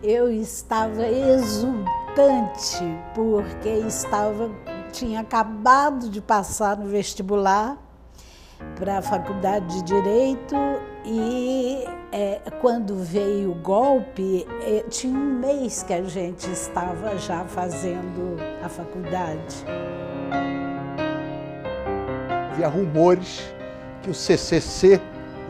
Eu estava exultante porque tinha acabado de passar no vestibular para a Faculdade de Direito e quando veio o golpe, tinha um mês que a gente estava já fazendo a faculdade. Havia rumores que o CCC,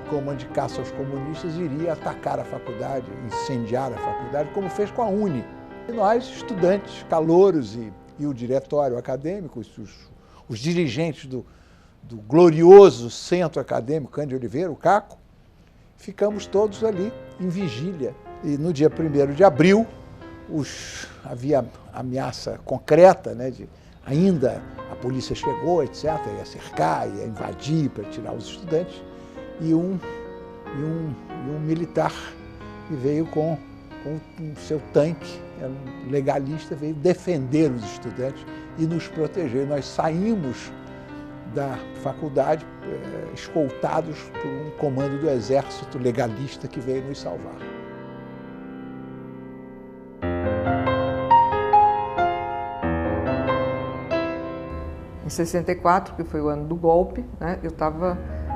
o Comando de Caça aos Comunistas, iria atacar a faculdade, incendiar a faculdade, como fez com a UNE. E nós, estudantes, calouros e o diretório acadêmico, os dirigentes do glorioso Centro Acadêmico Cândido Oliveira, o CACO, ficamos todos ali em vigília. E no dia 1º de abril, havia ameaça concreta, né, ainda a polícia chegou, etc., ia cercar, ia invadir para tirar os estudantes, e um militar que veio com o seu tanque, era um legalista, veio defender os estudantes e nos proteger. Nós saímos da faculdade escoltados por um comando do exército legalista que veio nos salvar. Em 64, que foi o ano do golpe, né, eu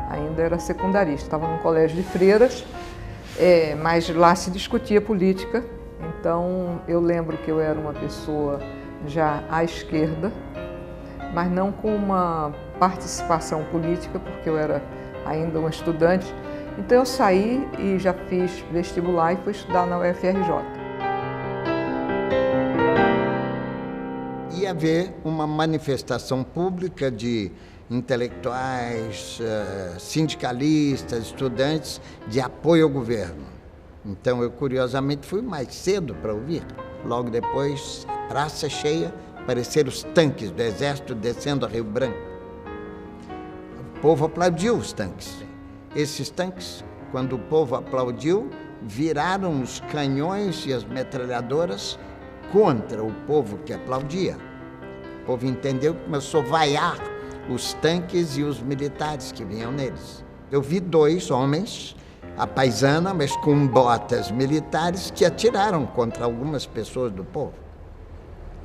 ainda era secundarista, estava num colégio de freiras, mas lá se discutia política, então eu lembro que eu era uma pessoa já à esquerda, mas não com uma participação política, porque eu era ainda uma estudante. Então eu saí e já fiz vestibular e fui estudar na UFRJ. Ia haver uma manifestação pública de intelectuais, sindicalistas, estudantes de apoio ao governo. Então eu, curiosamente, fui mais cedo para ouvir. Logo depois, praça cheia, apareceram os tanques do Exército descendo a Rio Branco. O povo aplaudiu os tanques. Esses tanques, quando o povo aplaudiu, viraram os canhões e as metralhadoras contra o povo que aplaudia. O povo entendeu que começou a vaiar os tanques e os militares que vinham neles. Eu vi 2 homens, a paisana, mas com botas militares, que atiraram contra algumas pessoas do povo.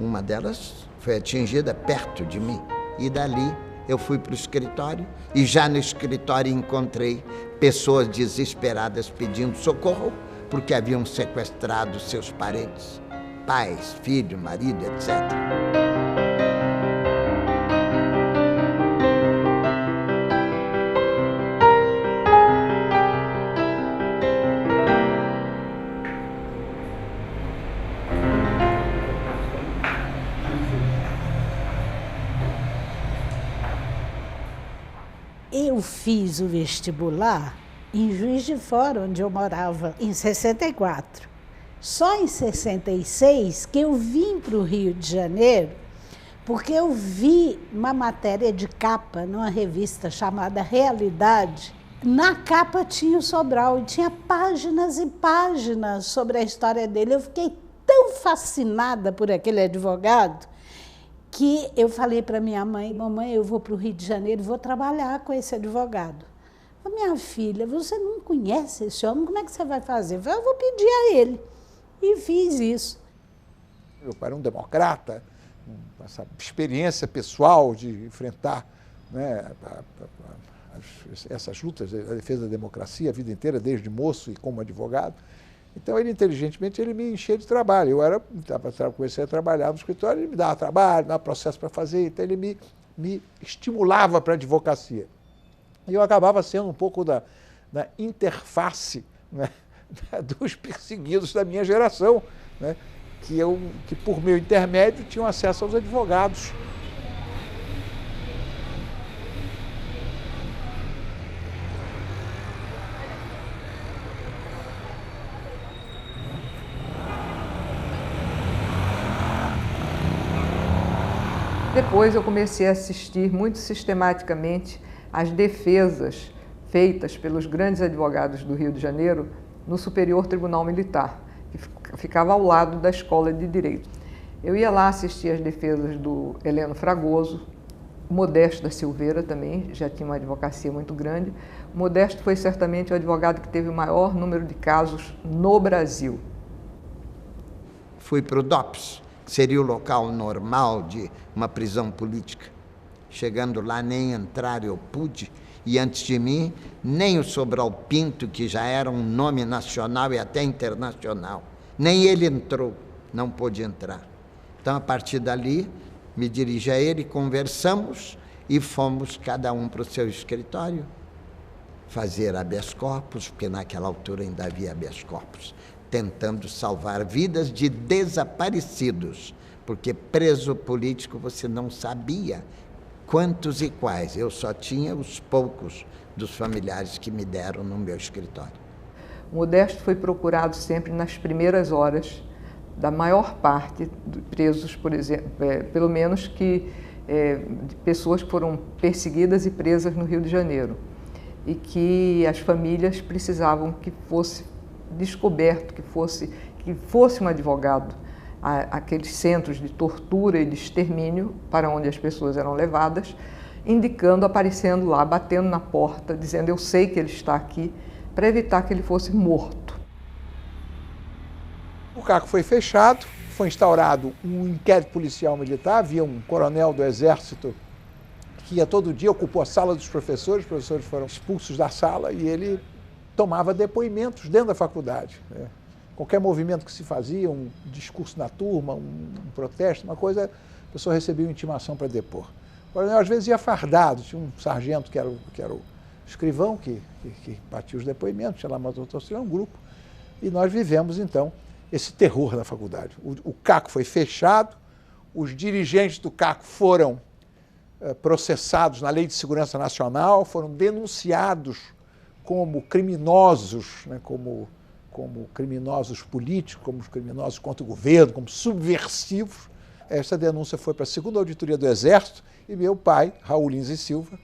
Uma delas foi atingida perto de mim. E dali eu fui para o escritório e já no escritório encontrei pessoas desesperadas pedindo socorro porque haviam sequestrado seus parentes, pais, filho, marido, etc. Eu fiz o vestibular em Juiz de Fora, onde eu morava, em 64. Só em 66 que eu vim para o Rio de Janeiro, porque eu vi uma matéria de capa numa revista chamada Realidade. Na capa tinha o Sobral e tinha páginas e páginas sobre a história dele. Eu fiquei tão fascinada por aquele advogado que eu falei para minha mãe: mamãe, eu vou para o Rio de Janeiro e vou trabalhar com esse advogado. Minha filha, você não conhece esse homem, como é que você vai fazer? Eu falei: eu vou pedir a ele. E fiz isso. Meu pai era um democrata, com essa experiência pessoal de enfrentar, né, essas lutas, a defesa da democracia a vida inteira, desde moço e como advogado. Então, ele, inteligentemente, ele me enchia de trabalho. Comecei a trabalhar no escritório, ele me dava trabalho, dava processo para fazer, então ele me estimulava para a advocacia. E eu acabava sendo um pouco da interface, né, dos perseguidos da minha geração, né, que por meu intermédio tinham acesso aos advogados. Depois eu comecei a assistir muito sistematicamente às defesas feitas pelos grandes advogados do Rio de Janeiro no Superior Tribunal Militar, que ficava ao lado da Escola de Direito. Eu ia lá assistir às defesas do Heleno Fragoso, Modesto da Silveira também, já tinha uma advocacia muito grande. Modesto foi certamente o advogado que teve o maior número de casos no Brasil. fui para o DOPS, que seria o local normal de uma prisão política. Chegando lá, nem entrar eu pude, e antes de mim, nem o Sobral Pinto, que já era um nome nacional e até internacional, nem ele entrou, não pôde entrar. Então, a partir dali, me dirigi a ele, conversamos e fomos cada um para o seu escritório fazer habeas corpus, porque naquela altura ainda havia habeas corpus, tentando salvar vidas de desaparecidos, porque preso político você não sabia quantos e quais. Eu só tinha os poucos dos familiares que me deram no meu escritório. O Modesto foi procurado sempre nas primeiras horas da maior parte de presos, por exemplo, pelo menos de pessoas que foram perseguidas e presas no Rio de Janeiro, e que as famílias precisavam que fosse descoberto, que fosse um advogado àqueles centros de tortura e de extermínio para onde as pessoas eram levadas, indicando, aparecendo lá, batendo na porta, dizendo: eu sei que ele está aqui, para evitar que ele fosse morto. O CACO foi fechado, foi instaurado um inquérito policial militar, havia um coronel do Exército que ia todo dia, ocupou a sala dos professores, os professores foram expulsos da sala e ele tomava depoimentos dentro da faculdade, né? Qualquer movimento que se fazia, um discurso na turma, um protesto, uma coisa, a pessoa recebia uma intimação para depor. O coronel às vezes ia fardado, tinha um sargento que era o escrivão que batia os depoimentos, tinha lá uma doutora, um grupo, e nós vivemos então esse terror na faculdade. O CACO foi fechado, os dirigentes do CACO foram processados na Lei de Segurança Nacional, foram denunciados como criminosos, né, como criminosos políticos, como criminosos contra o governo, como subversivos. Essa denúncia foi para a segunda auditoria do Exército e meu pai, Raul Lins e Silva,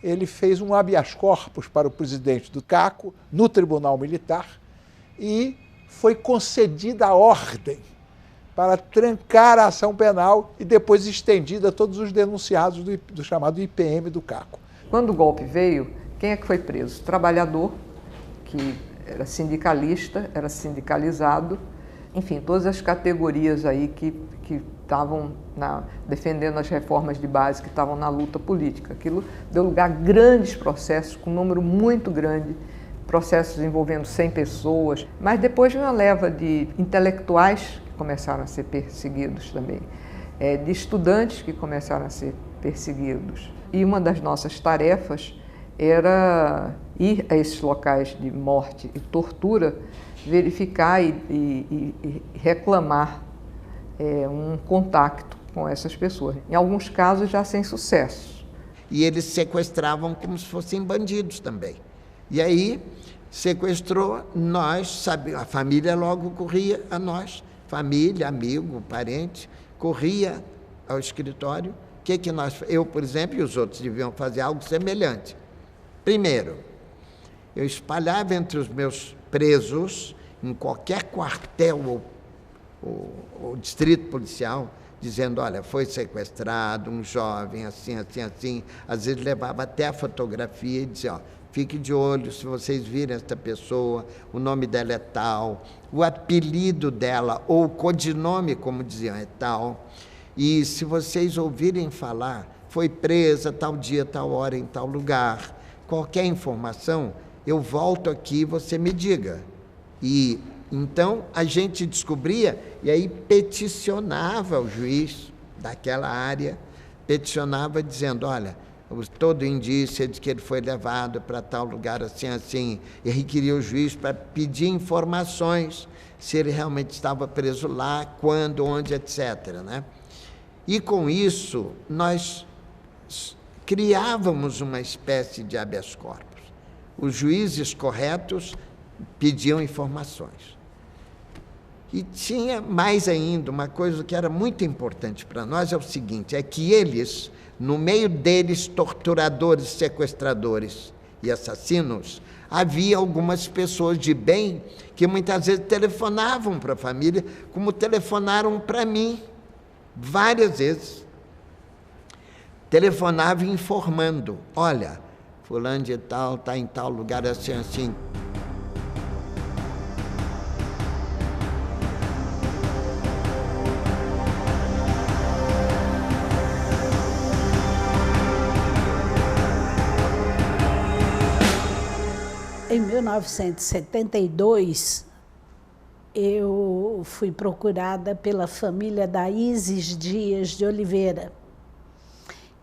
ele fez um habeas corpus para o presidente do CACO no Tribunal Militar e foi concedida a ordem para trancar a ação penal e depois estendida a todos os denunciados do chamado IPM do CACO. Quando o golpe veio, quem é que foi preso? O trabalhador, que era sindicalista, era sindicalizado, enfim, todas as categorias aí que estavam defendendo as reformas de base, que estavam na luta política. Aquilo deu lugar a grandes processos, com um número muito grande, processos envolvendo 100 pessoas, mas depois de uma leva de intelectuais que começaram a ser perseguidos também, de estudantes que começaram a ser perseguidos. E uma das nossas tarefas era ir a esses locais de morte e tortura, verificar e reclamar um contato com essas pessoas. Em alguns casos já sem sucesso. E eles sequestravam como se fossem bandidos também. E aí sequestrou, a família logo corria a nós, família, amigo, parente, corria ao escritório. Eu, por exemplo, e os outros deviam fazer algo semelhante. Primeiro, eu espalhava entre os meus presos, em qualquer quartel ou distrito policial, dizendo: olha, foi sequestrado um jovem, assim, assim, assim. Às vezes levava até a fotografia e dizia: ó, fique de olho, se vocês virem esta pessoa, o nome dela é tal, o apelido dela, ou o codinome, como diziam, é tal. E se vocês ouvirem falar, foi presa tal dia, tal hora, em tal lugar, qualquer informação, eu volto aqui e você me diga. E então a gente descobria e aí peticionava o juiz daquela área, peticionava dizendo: olha, todo indício é de que ele foi levado para tal lugar assim, assim, e requeria o juiz para pedir informações, se ele realmente estava preso lá, quando, onde, etc., né? E com isso nós criávamos uma espécie de habeas corpus. Os juízes corretos pediam informações. E tinha mais ainda uma coisa que era muito importante para nós, é o seguinte, é que eles, no meio deles, torturadores, sequestradores e assassinos, havia algumas pessoas de bem que muitas vezes telefonavam para a família, como telefonaram para mim, várias vezes. Telefonava informando: olha, fulano de tal está em tal lugar, assim, assim. Em 1972, eu fui procurada pela família da Isis Dias de Oliveira,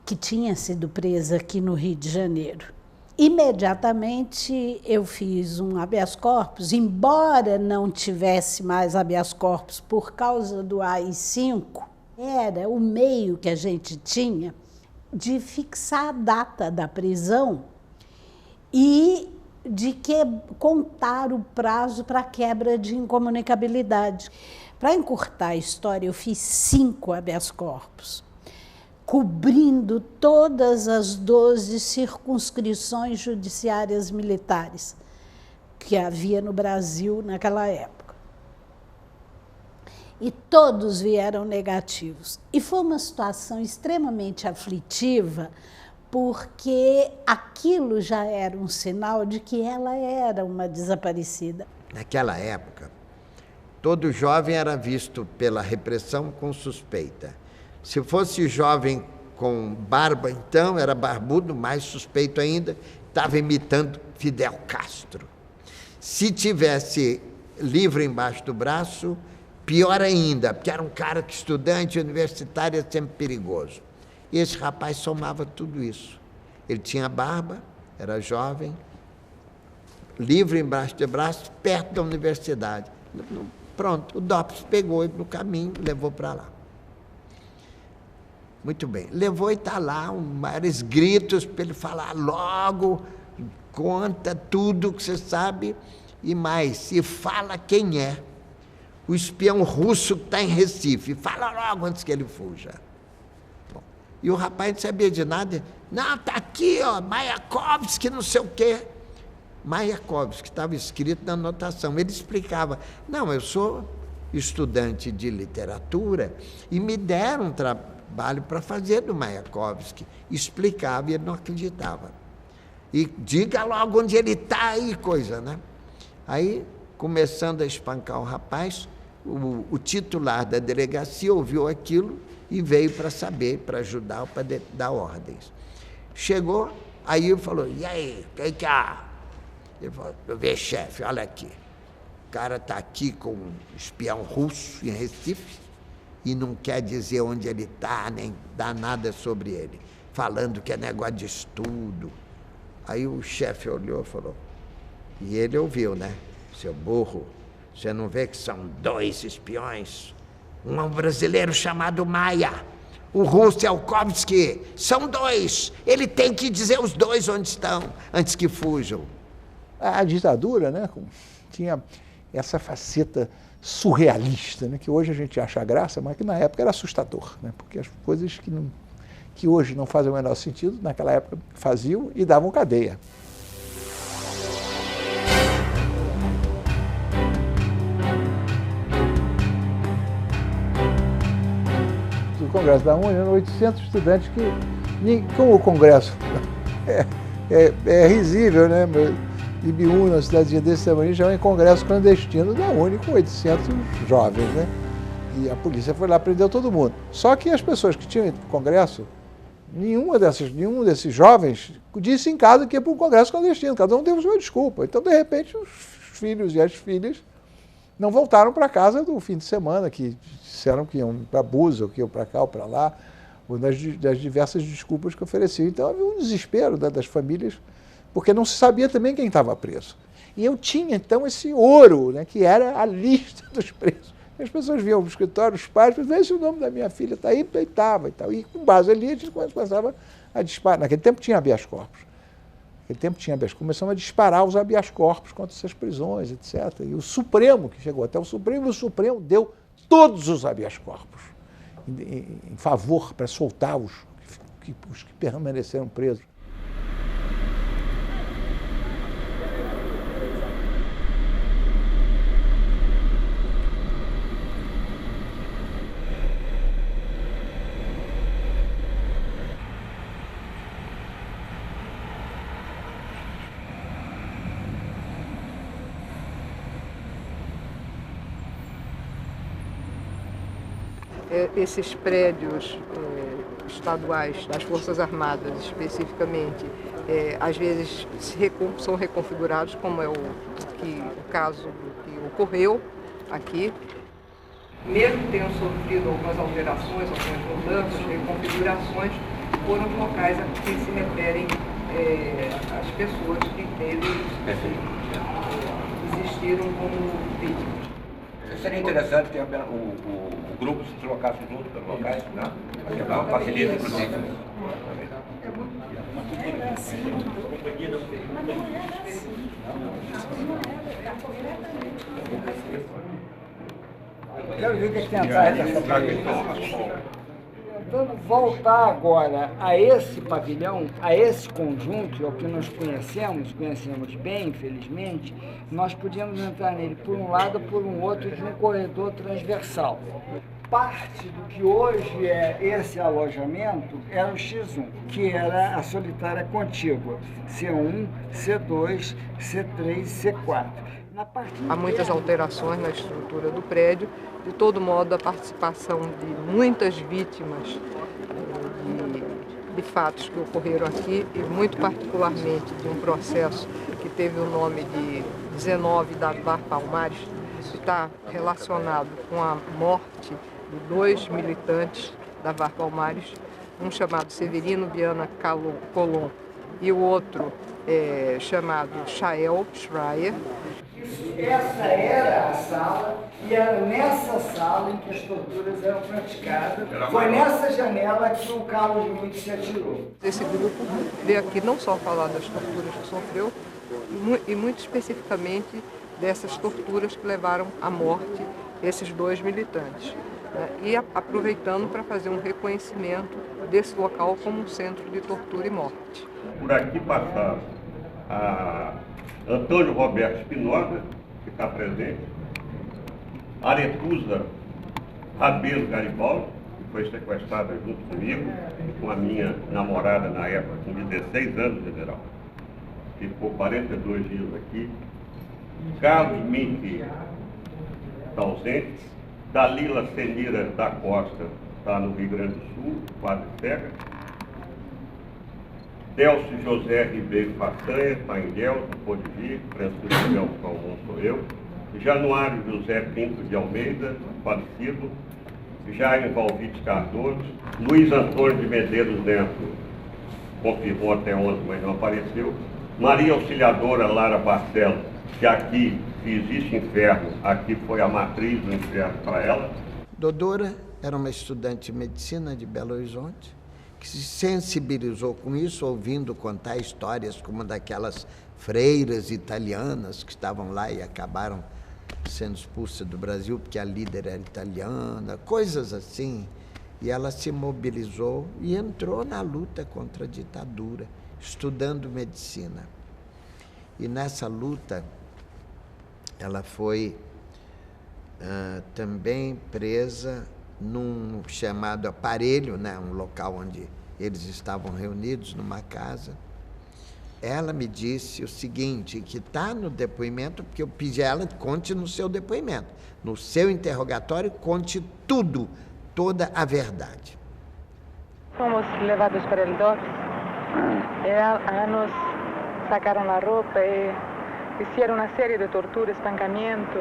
que tinha sido presa aqui no Rio de Janeiro. Imediatamente eu fiz um habeas corpus, embora não tivesse mais habeas corpus por causa do AI-5, era o meio que a gente tinha de fixar a data da prisão e de contar o prazo para quebra de incomunicabilidade. Para encurtar a história, eu fiz 5 habeas corpus, cobrindo todas as 12 circunscrições judiciárias militares que havia no Brasil naquela época. E todos vieram negativos. E foi uma situação extremamente aflitiva, porque aquilo já era um sinal de que ela era uma desaparecida. Naquela época, todo jovem era visto pela repressão com suspeita. Se fosse jovem com barba, então, era barbudo, mais suspeito ainda, estava imitando Fidel Castro. Se tivesse livro embaixo do braço, pior ainda, porque era um cara que estudante universitário é sempre perigoso. E esse rapaz somava tudo isso. Ele tinha barba, era jovem, livro embaixo do braço, perto da universidade. Pronto, o DOPS pegou ele no caminho e levou para lá. Muito bem, levou e está lá, maiores gritos para ele falar logo, conta tudo que você sabe e mais, e fala quem é o espião russo que está em Recife, fala logo antes que ele fuja. Bom, e o rapaz não sabia de nada, não, está aqui, ó, Mayakovsky, não sei o quê. Mayakovsky, estava escrito na anotação, ele explicava, não, eu sou estudante de literatura e me deram um trabalho para fazer do Mayakovsky. Explicava e ele não acreditava. E diga logo onde ele está aí, coisa, né? Aí, começando a espancar o rapaz, o titular da delegacia ouviu aquilo e veio para saber, para ajudar, para dar ordens. Chegou, aí ele falou, e aí, o que há? Ele falou, vê, chefe, olha aqui, o cara está aqui com um espião russo em Recife, e não quer dizer onde ele está, nem dá nada sobre ele, falando que é negócio de estudo. Aí o chefe olhou e falou, e ele ouviu, né? Seu burro, você não vê que são 2 espiões? Um é um brasileiro chamado Maia, o russo é o Kovsky, são 2, ele tem que dizer os 2 onde estão, antes que fujam. A ditadura, né, tinha essa faceta surrealista, né, que hoje a gente acha graça, mas que na época era assustador, né, porque as coisas que hoje não fazem o menor sentido, naquela época faziam e davam cadeia. O Congresso da UNE eram 800 estudantes que, como o Congresso é risível, né, Ibiúna, uma cidadezinha desse tamanho, já é um congresso clandestino da UNE com 800 jovens, né? E a polícia foi lá e prendeu todo mundo. Só que as pessoas que tinham ido para o congresso, nenhum desses jovens disse em casa que ia para um congresso clandestino, cada um deu sua desculpa. Então, de repente, os filhos e as filhas não voltaram para casa do fim de semana, que disseram que iam para Búzios, que iam para cá ou para lá, ou das diversas desculpas que ofereciam. Então, havia um desespero das famílias, porque não se sabia também quem estava preso. E eu tinha, então, esse ouro, né, que era a lista dos presos. As pessoas vinham ao escritório, os pais, mas esse é o nome da minha filha, está aí, estava e tal. E com base ali, a gente começava a disparar. Naquele tempo tinha habeas corpus. Começamos a disparar os habeas corpus contra essas prisões, etc. E o Supremo, que chegou até o Supremo deu todos os habeas corpus em favor, para soltar os que permaneceram presos. Esses prédios estaduais das Forças Armadas, especificamente, às vezes são reconfigurados, como é o caso do que ocorreu aqui. Mesmo tendo sofrido algumas alterações, algumas mudanças, reconfigurações, foram os locais a que se referem as pessoas que existiram como vítimas. Seria interessante que o grupo se deslocasse junto pelos locais, né? Porque facilita, inclusive. Quero ver o que tem atrás dessa parede. Vamos voltar agora a esse pavilhão, a esse conjunto, que é o que nós conhecemos bem, infelizmente. Nós podíamos entrar nele por um lado ou por um outro de um corredor transversal. Parte do que hoje é esse alojamento era o X1, que era a solitária contígua, C1, C2, C3, C4. Há muitas alterações na estrutura do prédio. De todo modo, a participação de muitas vítimas de fatos que ocorreram aqui, e muito particularmente de um processo que teve o nome de 19 da VAR Palmares, está relacionado com a morte de 2 militantes da VAR Palmares, um chamado Severino Viana Colom e o outro chamado Chael Schreier. Essa era a sala, e era nessa sala em que as torturas eram praticadas. Foi nessa janela que o Carlos Luiz se atirou. Esse grupo veio aqui não só falar das torturas que sofreu, e muito especificamente dessas torturas que levaram à morte esses 2 militantes. Né? E aproveitando para fazer um reconhecimento desse local como um centro de tortura e morte. Por aqui passaram a Antônio Roberto Espinosa, que está presente, Aretusa Rabelo Garibaldi, que foi sequestrada junto comigo e com a minha namorada na época, com 16 anos, general. Ficou 42 dias aqui. Carlos Mink está ausente. Dalila Senira da Costa está no Rio Grande do Sul, quase cega. Delcio José Ribeiro Façanha, está em Guelph, não pôde vir. Francisco Galvão sou eu. Januário José Pinto de Almeida, falecido. Jair Valvite Cardoso. Luiz Antônio de Medeiros Neto, confirmou até ontem, mas não apareceu. Maria Auxiliadora Lara Barcelos, que aqui, se existe inferno, aqui foi a matriz do inferno para ela. Dodora era uma estudante de medicina de Belo Horizonte, que se sensibilizou com isso, ouvindo contar histórias como daquelas freiras italianas que estavam lá e acabaram sendo expulsas do Brasil porque a líder era italiana, coisas assim. E ela se mobilizou e entrou na luta contra a ditadura, estudando medicina. E nessa luta, ela foi também presa num chamado aparelho, né, um local onde eles estavam reunidos numa casa. Ela me disse o seguinte, que está no depoimento, porque eu pedi a ela, conte no seu depoimento, no seu interrogatório, conte tudo, toda a verdade. Fomos levados para o DOPS, nos sacaram a roupa e fizeram uma série de torturas, espancamento,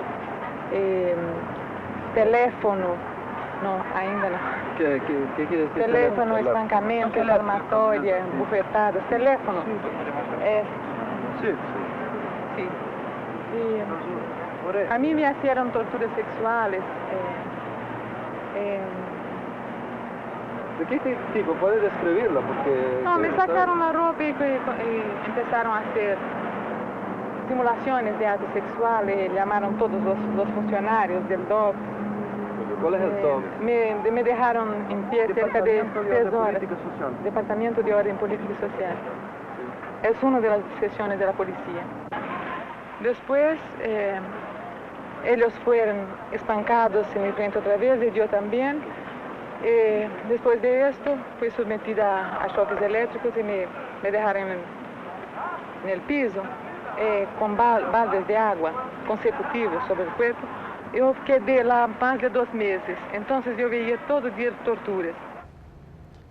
teléfono, não, ainda não. Teléfono, espancamento, palmatória, bufetadas, teléfono. Sí. A mí me hicieron torturas sexuales. ¿De qué tipo? ¿Puedes describirlo? Porque no, me sacaron la ropa y empezaron a hacer simulaciones de actos sexuales, llamaron todos los funcionarios del DOP. ¿Cuál es el DOP? Me dejaron en pie cerca de 3 horas. Social. Departamento de Orden Política y Social. Sí. Es una de las secciones de la policía. Después, ellos fueron espancados en mi frente otra vez y yo también. Después de esto, fui sometida a choques eléctricos y me dejaron en el piso con baldes de agua consecutivos sobre el cuerpo. Eu quedei lá mais de 2 meses, então eu veia todo dia torturas.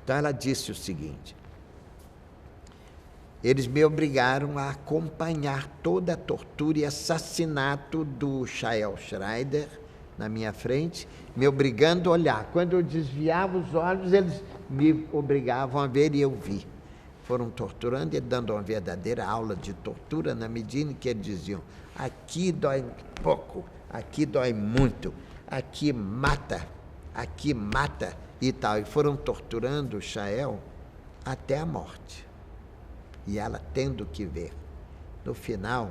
Então ela disse o seguinte: eles me obrigaram a acompanhar toda a tortura e assassinato do Chael Schreider na minha frente, me obrigando a olhar. Quando eu desviava os olhos, eles me obrigavam a ver e eu vi. Foram torturando e dando uma verdadeira aula de tortura na medida em que eles diziam: aqui dói pouco, aqui dói muito, aqui mata e tal. E foram torturando o Chael até a morte. E ela tendo que ver. No final,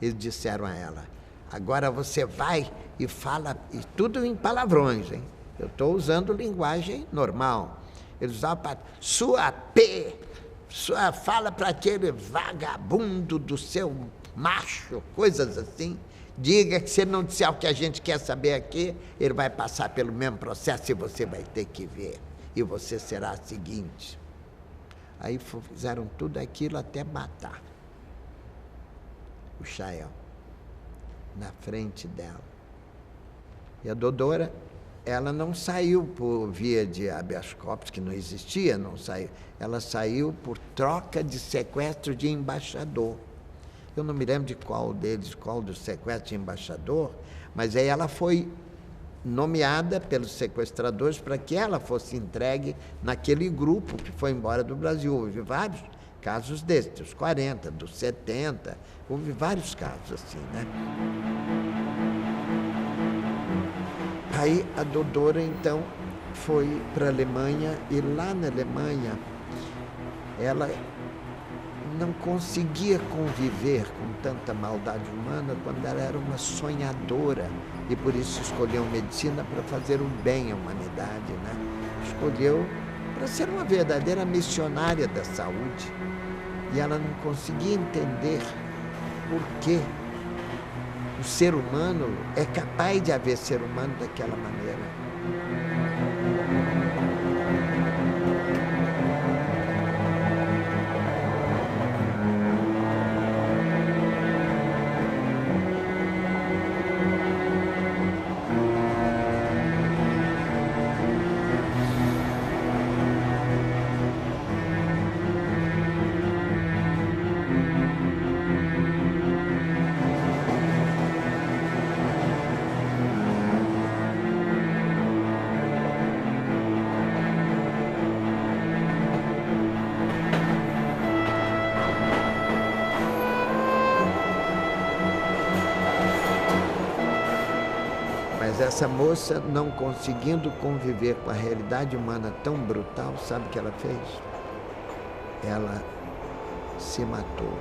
eles disseram a ela: agora você vai e fala, e tudo em palavrões, hein? Eu estou usando linguagem normal. Eles usavam fala para aquele vagabundo do seu macho, coisas assim. Diga que se ele não disser o que a gente quer saber aqui, ele vai passar pelo mesmo processo e você vai ter que ver. E você será a seguinte. Aí fizeram tudo aquilo até matar o Chael na frente dela. E a Dodora, ela não saiu por via de habeas corpus, que não existia, não saiu. Ela saiu por troca de sequestro de embaixador. Eu não me lembro de qual deles, qual do sequestro de embaixador, mas aí ela foi nomeada pelos sequestradores para que ela fosse entregue naquele grupo que foi embora do Brasil. Houve vários casos desses, dos 40, dos 70, houve vários casos assim, né? Aí a Dodora, então, foi para a Alemanha, e lá na Alemanha ela não conseguia conviver com tanta maldade humana quando ela era uma sonhadora, e por isso escolheu medicina para fazer o bem à humanidade, né? Escolheu para ser uma verdadeira missionária da saúde, e ela não conseguia entender por que o ser humano é capaz de haver ser humano daquela maneira. Mas essa moça, não conseguindo conviver com a realidade humana tão brutal, sabe o que ela fez? Ela se matou,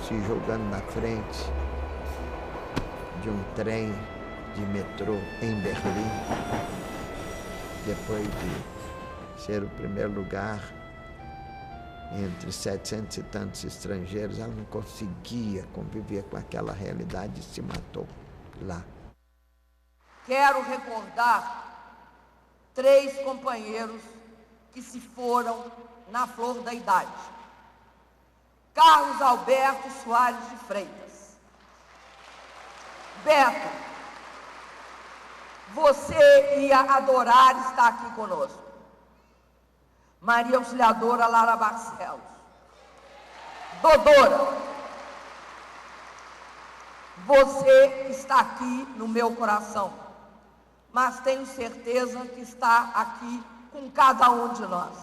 se jogando na frente de um trem de metrô em Berlim, depois de ser o primeiro lugar entre 700 e tantos estrangeiros. Ela não conseguia conviver com aquela realidade e se matou lá. Quero recordar 3 companheiros que se foram na flor da idade. Carlos Alberto Soares de Freitas. Beto, você ia adorar estar aqui conosco. Maria Auxiliadora Lara Barcelos. Dodora, você está aqui no meu coração, mas tenho certeza que está aqui com cada um de nós.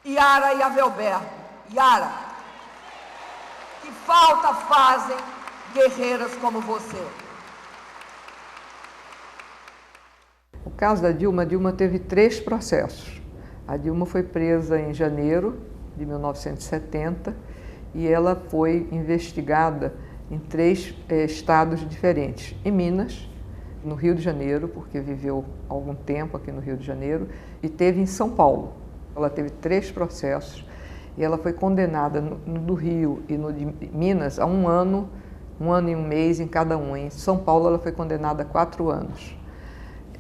Yara e Avelberto. Yara, que falta fazem guerreiras como você. O caso da Dilma, a Dilma teve 3 processos. A Dilma foi presa em janeiro de 1970 e ela foi investigada em 3 estados diferentes. Em Minas, no Rio de Janeiro, porque viveu algum tempo aqui no Rio de Janeiro, e teve em São Paulo. Ela teve 3 processos e ela foi condenada no do Rio e no de Minas a 1 ano e 1 mês em cada um. Em São Paulo ela foi condenada a 4 anos.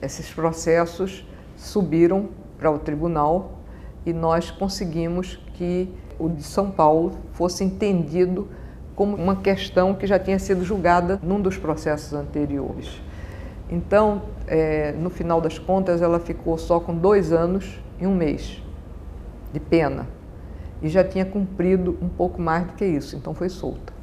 Esses processos subiram para o tribunal e nós conseguimos que o de São Paulo fosse entendido como uma questão que já tinha sido julgada num dos processos anteriores. Então, no final das contas, ela ficou só com 2 anos em 1 mês de pena e já tinha cumprido um pouco mais do que isso, então foi solta.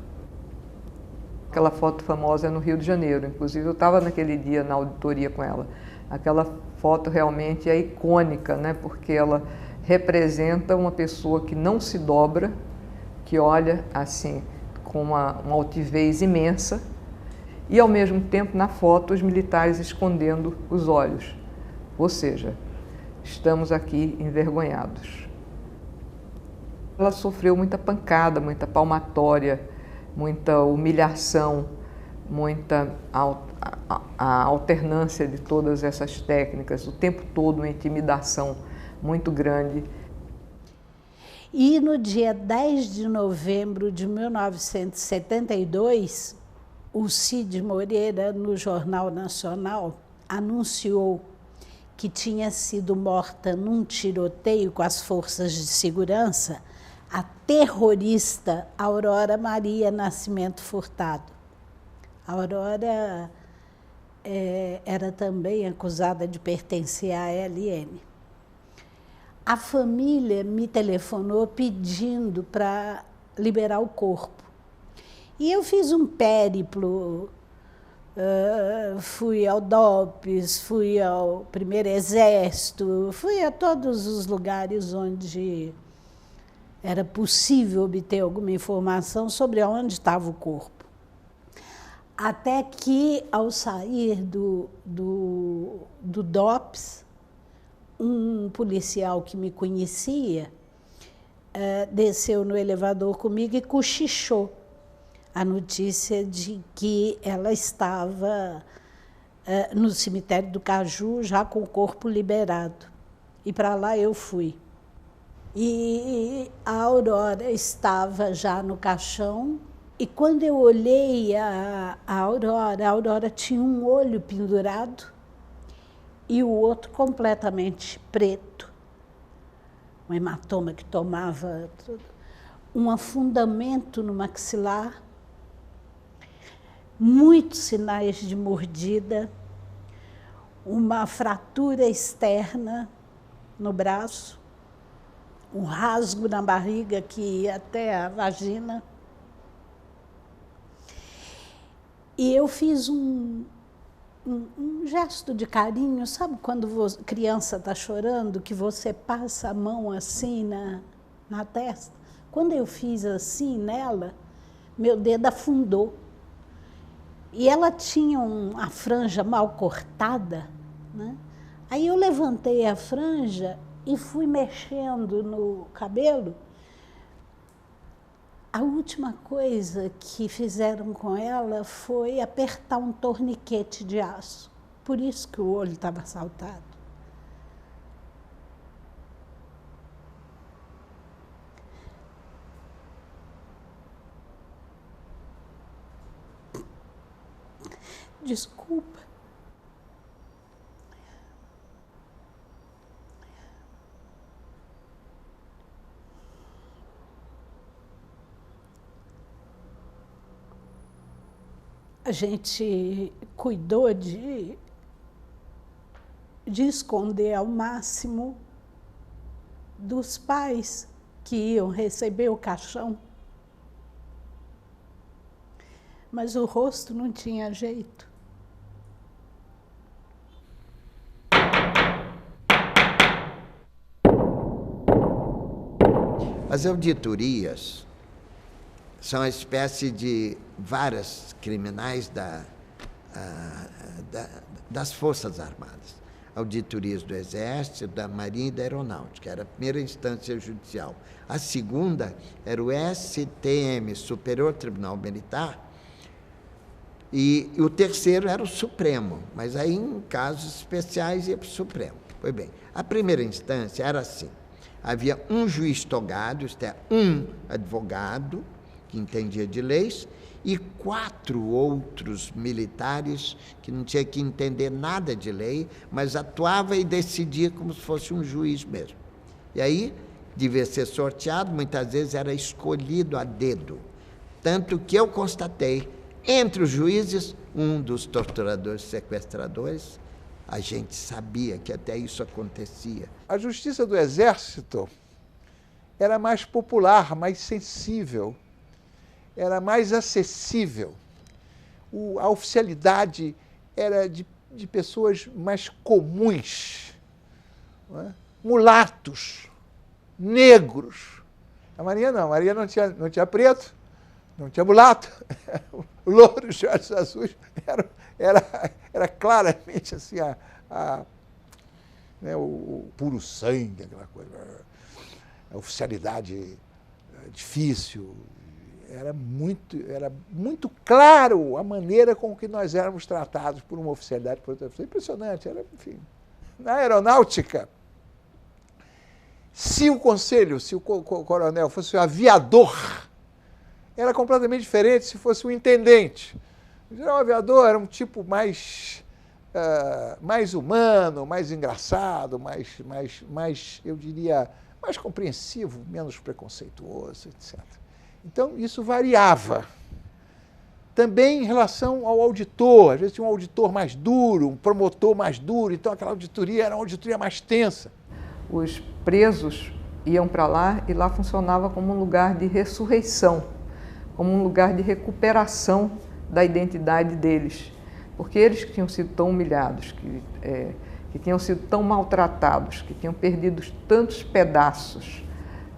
Aquela foto famosa é no Rio de Janeiro, inclusive eu estava naquele dia na auditoria com ela. Aquela foto realmente é icônica, né? Porque ela representa uma pessoa que não se dobra, que olha assim com uma altivez imensa e ao mesmo tempo na foto os militares escondendo os olhos, ou seja, estamos aqui envergonhados. Ela sofreu muita pancada, muita palmatória, muita humilhação, muita a alternância de todas essas técnicas, o tempo todo uma intimidação muito grande. E no dia 10 de novembro de 1972, o Cid Moreira, no Jornal Nacional, anunciou que tinha sido morta num tiroteio com as forças de segurança a terrorista Aurora Maria Nascimento Furtado. A Aurora era também acusada de pertencer à ALN. A família me telefonou pedindo para liberar o corpo. E eu fiz um périplo, fui ao DOPS, fui ao Primeiro Exército, fui a todos os lugares onde era possível obter alguma informação sobre onde estava o corpo. Até que, ao sair do DOPS, um policial que me conhecia desceu no elevador comigo e cochichou a notícia de que ela estava no cemitério do Caju, já com o corpo liberado. E para lá eu fui. E a Aurora estava já no caixão, e quando eu olhei a Aurora tinha um olho pendurado e o outro completamente preto, um hematoma que tomava tudo, um afundamento no maxilar, muitos sinais de mordida, uma fratura externa no braço, um rasgo na barriga que ia até a vagina. E eu fiz um gesto de carinho, sabe quando a criança está chorando, que você passa a mão assim na testa? Quando eu fiz assim nela, meu dedo afundou. E ela tinha a franja mal cortada, né? Aí eu levantei a franja e fui mexendo no cabelo. A última coisa que fizeram com ela foi apertar um torniquete de aço. Por isso que o olho estava saltado. Desculpa. A gente cuidou de esconder ao máximo dos pais que iam receber o caixão. Mas o rosto não tinha jeito. As auditorias são uma espécie de varas criminais das Forças Armadas. Auditorias do Exército, da Marinha e da Aeronáutica. Era a primeira instância judicial. A segunda era o STM, Superior Tribunal Militar, e o terceiro era o Supremo, mas aí em casos especiais ia para o Supremo. Pois bem, a primeira instância era assim. Havia um juiz togado, isto é, um advogado, que entendia de leis, e 4 outros militares que não tinha que entender nada de lei, mas atuava e decidia como se fosse um juiz mesmo. E aí, devia ser sorteado, muitas vezes era escolhido a dedo. Tanto que eu constatei, entre os juízes, um dos torturadores sequestradores a gente sabia que até isso acontecia. A justiça do Exército era mais popular, mais sensível, era mais acessível. A oficialidade era de pessoas mais comuns, não é? Mulatos, negros. A Marinha não, a Marinha não tinha preto, não tinha mulato, louros de olhos azuis, era claramente assim, né, o puro sangue, aquela coisa, a oficialidade difícil. Era muito claro a maneira com que nós éramos tratados por uma oficialidade, por outra pessoa. Impressionante, era, enfim. Na aeronáutica, se o coronel fosse o aviador, era completamente diferente se fosse o intendente. Em geral, o aviador era um tipo mais humano, mais engraçado, mais, eu diria, mais compreensivo, menos preconceituoso, etc. Então, isso variava. Também em relação ao auditor, às vezes tinha um auditor mais duro, um promotor mais duro, então aquela auditoria era uma auditoria mais tensa. Os presos iam para lá e lá funcionava como um lugar de ressurreição, como um lugar de recuperação da identidade deles, porque eles que tinham sido tão humilhados, que tinham sido tão maltratados, que tinham perdido tantos pedaços,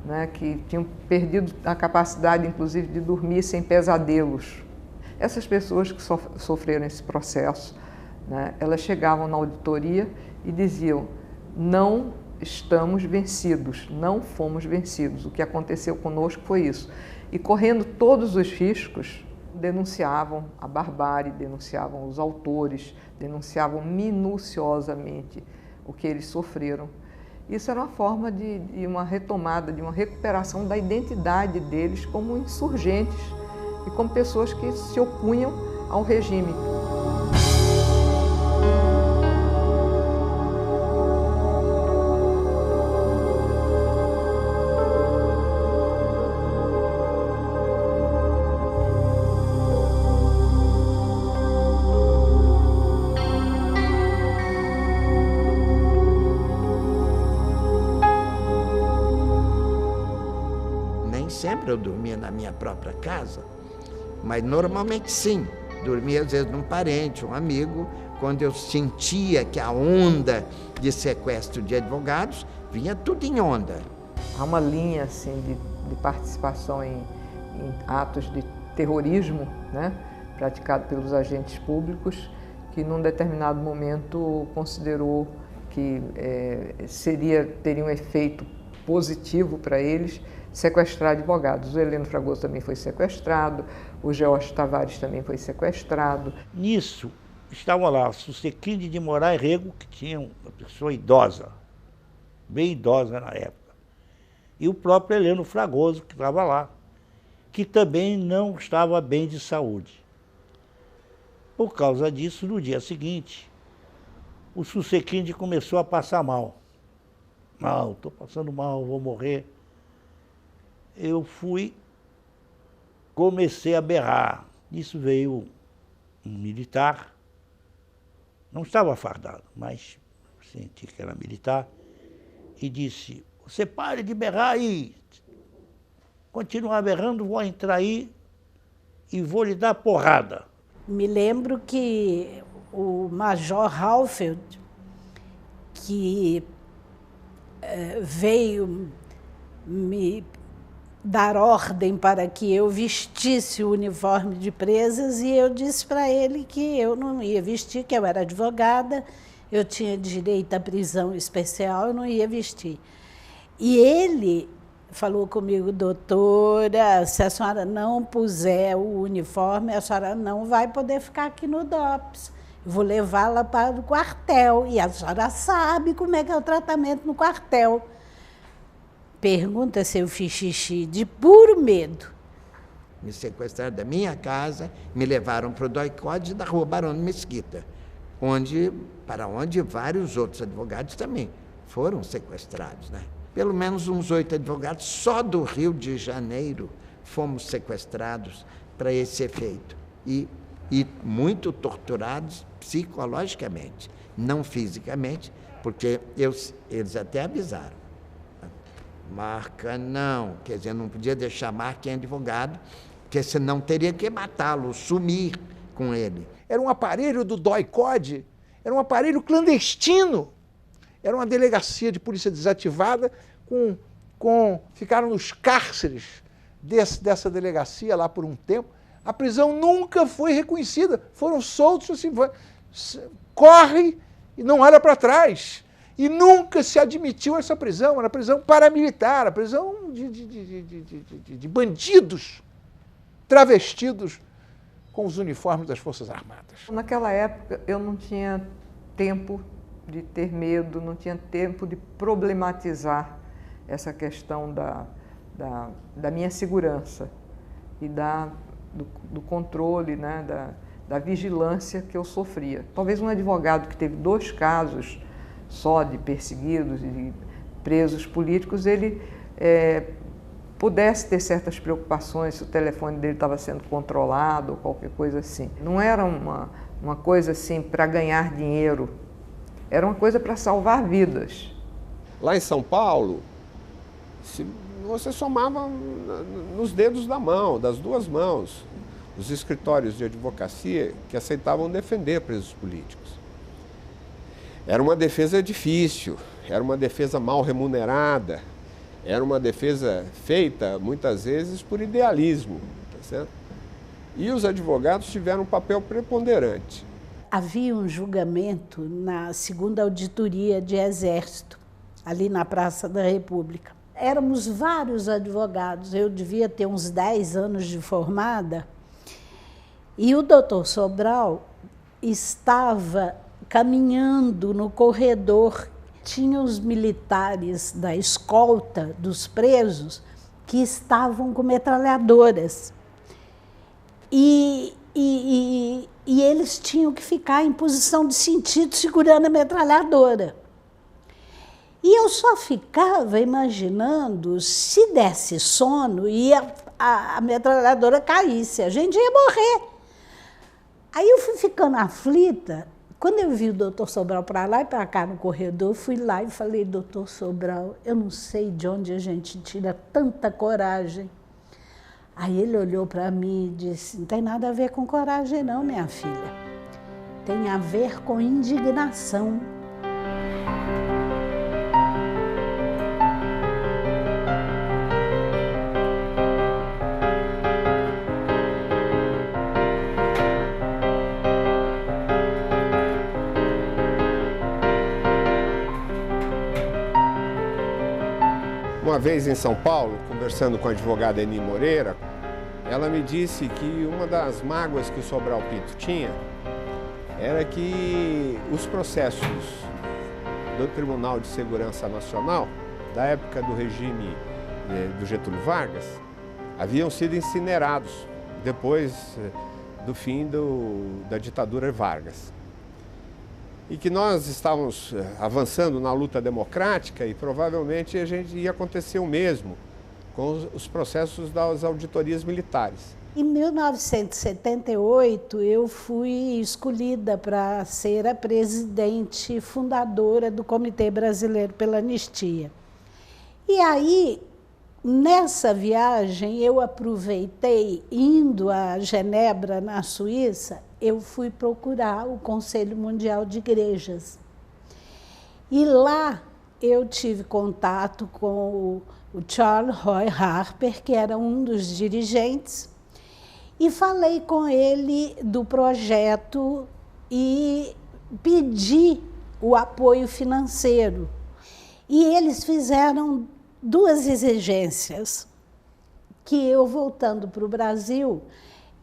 né, que tinham perdido a capacidade, inclusive, de dormir sem pesadelos. Essas pessoas que sofreram esse processo, né, elas chegavam na auditoria e diziam: não estamos vencidos, não fomos vencidos, o que aconteceu conosco foi isso. E correndo todos os riscos, denunciavam a barbárie, denunciavam os autores, denunciavam minuciosamente o que eles sofreram. Isso era uma forma de uma retomada, de uma recuperação da identidade deles como insurgentes e como pessoas que se opunham ao regime. Sempre eu dormia na minha própria casa, mas normalmente sim, dormia às vezes num parente, um amigo, quando eu sentia que a onda de sequestro de advogados vinha tudo em onda. Há uma linha assim, de participação em atos de terrorismo, né, praticado pelos agentes públicos, que num determinado momento considerou que teria um efeito positivo para eles sequestrar advogados. O Heleno Fragoso também foi sequestrado, o George Tavares também foi sequestrado. Nisso, estavam lá Susequinde de Moraes Rego, que tinha uma pessoa idosa, bem idosa na época, e o próprio Heleno Fragoso, que estava lá, que também não estava bem de saúde. Por causa disso, no dia seguinte, o Susequinde começou a passar mal. Mal, estou passando mal, vou morrer. Eu comecei a berrar. Nisso veio um militar, não estava fardado, mas senti que era militar, e disse: você pare de berrar aí, continuar berrando, vou entrar aí e vou lhe dar porrada. Me lembro que o Major Halfeld, que veio me dar ordem para que eu vestisse o uniforme de presas, e eu disse para ele que eu não ia vestir, que eu era advogada, eu tinha direito à prisão especial, eu não ia vestir. E ele falou comigo: doutora, se a senhora não puser o uniforme, a senhora não vai poder ficar aqui no DOPS. Eu vou levá-la para o quartel, e a senhora sabe como é que é o tratamento no quartel. Pergunta se eu fiz xixi de puro medo. Me sequestraram da minha casa, me levaram para o DOI-CODE da Rua Barão de Mesquita, para onde vários outros advogados também foram sequestrados, né? Pelo menos uns 8 advogados só do Rio de Janeiro fomos sequestrados para esse efeito. E e muito torturados psicologicamente, não fisicamente, porque eles até avisaram. Marca não, quer dizer, não podia deixar Marca em advogado, porque senão teria que matá-lo, sumir com ele. Era um aparelho do DOI-CODE, era um aparelho clandestino. Era uma delegacia de polícia desativada, ficaram nos cárceres dessa delegacia lá por um tempo. A prisão nunca foi reconhecida, foram soltos assim, corre e não olha para trás. E nunca se admitiu essa prisão, era prisão paramilitar, a prisão de bandidos travestidos com os uniformes das Forças Armadas. Naquela época eu não tinha tempo de ter medo, não tinha tempo de problematizar essa questão da minha segurança e do controle, né, da vigilância que eu sofria. Talvez um advogado que teve 2 casos só de perseguidos e de presos políticos, ele pudesse ter certas preocupações se o telefone dele estava sendo controlado ou qualquer coisa assim. Não era uma coisa assim para ganhar dinheiro, era uma coisa para salvar vidas. Lá em São Paulo, você somava nos dedos da mão, das 2 mãos, os escritórios de advocacia que aceitavam defender presos políticos. Era uma defesa difícil, era uma defesa mal remunerada, era uma defesa feita, muitas vezes, por idealismo, tá certo? E os advogados tiveram um papel preponderante. Havia um julgamento na 2ª Auditoria de Exército, ali na Praça da República. Éramos vários advogados, eu devia ter uns 10 anos de formada, e o doutor Sobral estava caminhando no corredor. Tinha os militares da escolta dos presos que estavam com metralhadoras. E eles tinham que ficar em posição de sentido segurando a metralhadora. E eu só ficava imaginando se desse sono e a metralhadora caísse, a gente ia morrer. Aí eu fui ficando aflita. Quando eu vi o doutor Sobral para lá e para cá no corredor, eu fui lá e falei, doutor Sobral, eu não sei de onde a gente tira tanta coragem. Aí ele olhou para mim e disse, não tem nada a ver com coragem não, minha filha. Tem a ver com indignação. Uma vez em São Paulo, conversando com a advogada Eni Moreira, ela me disse que uma das mágoas que o Sobral Pinto tinha era que os processos do Tribunal de Segurança Nacional, da época do regime do Getúlio Vargas, haviam sido incinerados depois do fim da ditadura Vargas. E que nós estávamos avançando na luta democrática e provavelmente ia acontecer o mesmo com os processos das auditorias militares. Em 1978, eu fui escolhida para ser a presidente fundadora do Comitê Brasileiro pela Anistia. E aí, nessa viagem, eu aproveitei, indo a Genebra, na Suíça, eu fui procurar o Conselho Mundial de Igrejas. E lá eu tive contato com o Charles Roy Harper, que era um dos dirigentes, e falei com ele do projeto e pedi o apoio financeiro. E eles fizeram 2 exigências, que eu, voltando para o Brasil,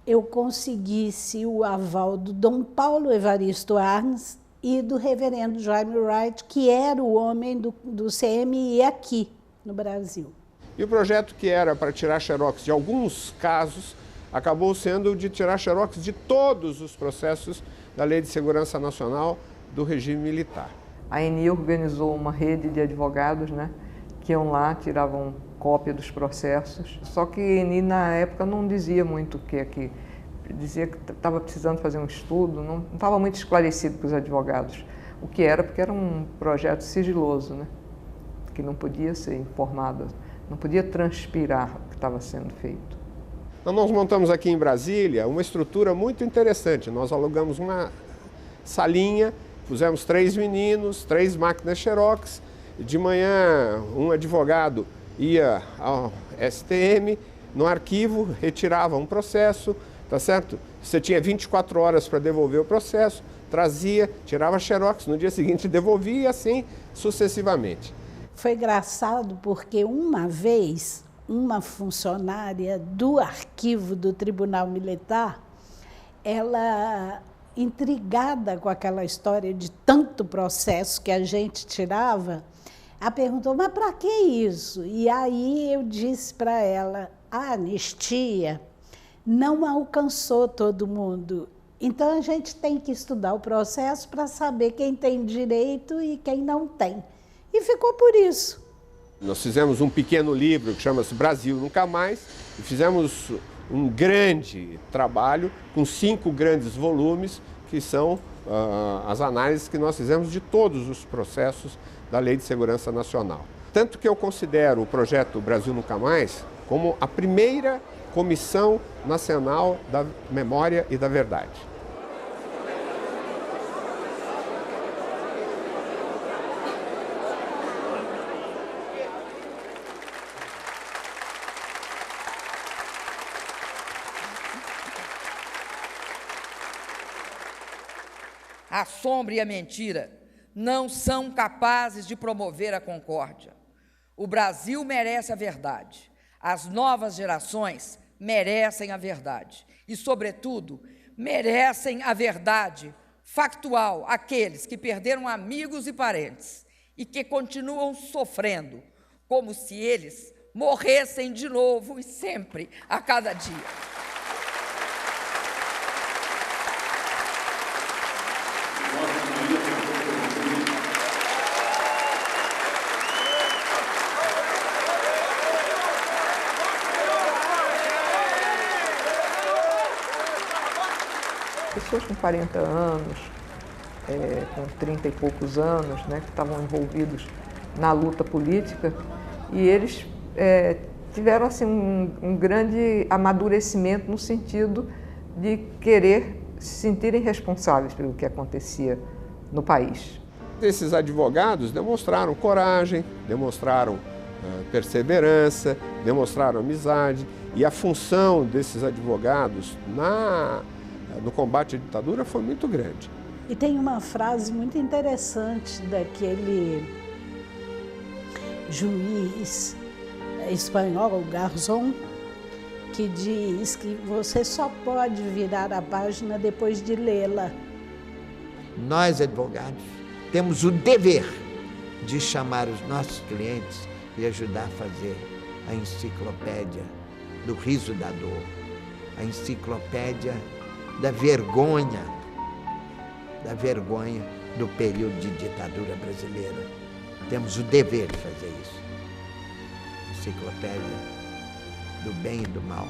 eu conseguisse o aval do Dom Paulo Evaristo Arns e do reverendo Jaime Wright, que era o homem do CMI aqui no Brasil. E o projeto, que era para tirar xerox de alguns casos, acabou sendo de tirar xerox de todos os processos da Lei de Segurança Nacional do regime militar. A Eni organizou uma rede de advogados, né, que iam lá, tiravam cópia dos processos. Só que a Eni, na época, não dizia muito o que é que dizia que estava precisando fazer um estudo, não estava muito esclarecido para os advogados o que era, porque era um projeto sigiloso, né? Que não podia ser informado, não podia transpirar o que estava sendo feito. Então, nós montamos aqui em Brasília uma estrutura muito interessante. Nós alugamos uma salinha, pusemos 3 meninos, 3 máquinas Xerox. De manhã, um advogado ia ao STM, no arquivo, retirava um processo, tá certo? Você tinha 24 horas para devolver o processo, trazia, tirava Xerox, no dia seguinte devolvia e assim sucessivamente. Foi engraçado porque uma vez uma funcionária do arquivo do Tribunal Militar, ela, intrigada com aquela história de tanto processo que a gente tirava, ela perguntou, mas para que isso? E aí eu disse para ela, a anistia não alcançou todo mundo. Então a gente tem que estudar o processo para saber quem tem direito e quem não tem. E ficou por isso. Nós fizemos um pequeno livro que chama-se Brasil Nunca Mais e fizemos um grande trabalho com 5 grandes volumes que são as análises que nós fizemos de todos os processos da Lei de Segurança Nacional. Tanto que eu considero o projeto Brasil Nunca Mais como a primeira Comissão Nacional da Memória e da Verdade. A sombra e a mentira não são capazes de promover a concórdia. O Brasil merece a verdade. As novas gerações merecem a verdade. E, sobretudo, merecem a verdade factual aqueles que perderam amigos e parentes e que continuam sofrendo, como se eles morressem de novo e sempre, a cada dia. Pessoas com 40 anos, com 30 e poucos anos, né, que estavam envolvidos na luta política, e eles tiveram assim, um grande amadurecimento no sentido de querer se sentirem responsáveis pelo que acontecia no país. Esses advogados demonstraram coragem, demonstraram perseverança, demonstraram amizade, e a função desses advogados no combate à ditadura foi muito grande. E tem uma frase muito interessante daquele juiz espanhol, o Garzón, que diz que você só pode virar a página depois de lê-la. Nós, advogados, temos o dever de chamar os nossos clientes e ajudar a fazer a enciclopédia do riso da dor, a enciclopédia da vergonha do período de ditadura brasileira. Temos o dever de fazer isso. Enciclopédia do bem e do mal.